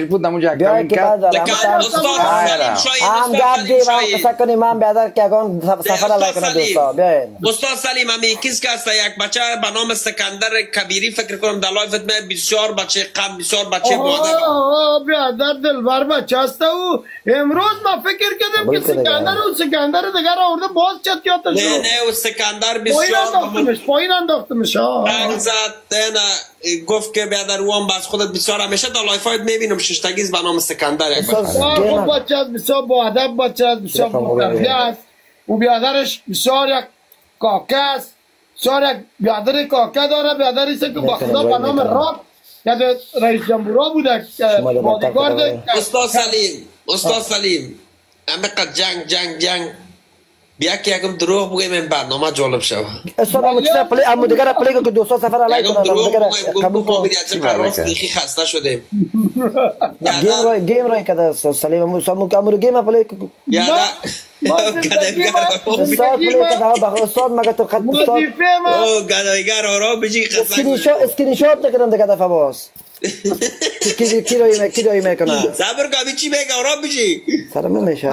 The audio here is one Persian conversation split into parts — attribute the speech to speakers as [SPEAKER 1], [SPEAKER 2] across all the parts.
[SPEAKER 1] بود نمو جک
[SPEAKER 2] بیایی که بعد دارم هم گب دیم هم قصه کنیم هم بیادر که اگان سفر علیه کنه دوستا بیاین
[SPEAKER 3] استاد سلیم همی کس که است یک بچه به نام سکندر کبیری فکر کنم در لایفت می بسیار بچه قم بسیار بچه مادر
[SPEAKER 4] بیادر دلبر بچه است او امروز ما فکر کردم که سکندر دیگر آورده باز چت یادش
[SPEAKER 3] نه نه او سکندر بسیار
[SPEAKER 4] پایین انداختمش
[SPEAKER 3] گفت که بیادر وام باز خودت بسیار همیشه در لایفایت میبینم ششتگیز به نام سکندر یک
[SPEAKER 4] خوب بچه است بسیار با ادب بچه است بسیار با تربیه است و بیادرش بسیار یک کاکه است بسیار یک بیادر کاکه داره بیادری است که با خدا به نام راب یا رئیس جمهورها بوده بادیگارد
[SPEAKER 3] استاد سلیم همه قد جنگ بیا که یکم دروغ بگیم این برنامه جالب شود
[SPEAKER 2] استاد همون چیزا پلی همون دیگر پلی که دوستا سفر علیه کنن
[SPEAKER 3] دروغ بگیم قبول کنید چه راست دیخی خسته شدیم
[SPEAKER 2] گیم رای کده استاد سلیم همون گیم پلی که استاد پلی که استاد مگه تو خط استاد
[SPEAKER 3] گدایگر آرام بجی
[SPEAKER 2] اسکرین شات نکردم دیگه دفعه باز کی روی میکنه
[SPEAKER 3] صبر کن چی میگه آرام بجی
[SPEAKER 2] سرم نمیشه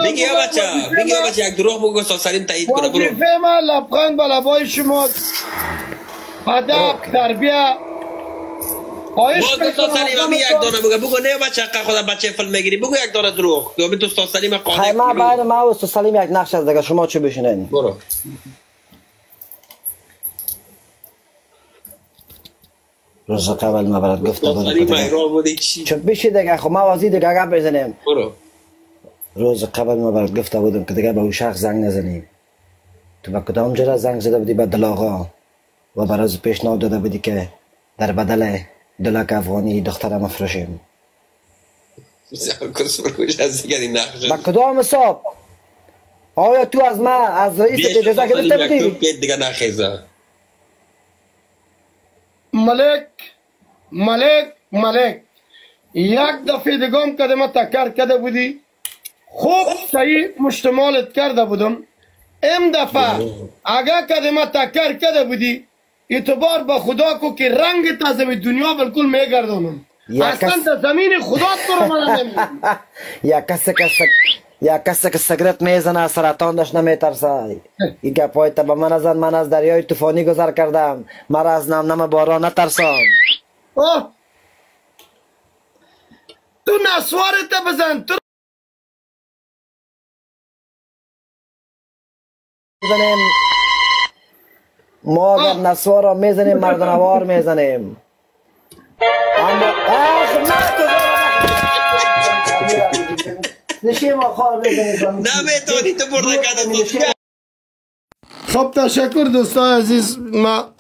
[SPEAKER 3] بگی بچه یک دروغ بگو استاد سلیم تایید کنه برو
[SPEAKER 4] فهم لبخند به لبای شما ادب تربیه
[SPEAKER 3] باز استاد سلیم همی یک دانه بگو نه بچه خدا بچه فیلم میگیری بگو یک دانه دروغ یا تو استاد سلیم قانع
[SPEAKER 2] ما بعد ما استاد سلیم یک نقش از دیگه شما چه بشینین
[SPEAKER 3] برو
[SPEAKER 2] روز قبل ما برات گفته بودم چون بشی دیگه خب ما وازی دیگه گپ بزنیم
[SPEAKER 3] برو
[SPEAKER 2] روز قبل ما برات گفته بودم که دیگه به اون شخص زنگ نزنیم تو با کدام جرا زنگ زده بودی به دل آقا و براز پیشنهاد داده بودی که در بدل دلک افغانی دخترم افروشیم با کدام حساب آیا تو از ما از رئیس اجازه گرفته بودی
[SPEAKER 3] دیگه نخیزه
[SPEAKER 4] ملک یک دفعه دیگم کدم تکر کرده بودی خوب صحیح مشتمالت کرده بودم ام دفعه اگر کدم تکر کرده بودی اعتبار به خدا کو که رنگ تازه دنیا بالکل میگردونم اصلا تا زمین خدا تو رو من نمیدونم
[SPEAKER 2] یا کسی که سگرت میزنه سرطانش نمیترسه این گپای تا به من ازن من از دریای طوفانی گذر کردم مرا از نم باران نترسان
[SPEAKER 4] تو نسوارت بزن تو
[SPEAKER 2] ما اگر نسوار را میزنیم مردنوار میزنیم اما نشیم آخار بزنیم
[SPEAKER 3] نمیتونی تو برده کده
[SPEAKER 4] خب تشکر دوستان عزیز ما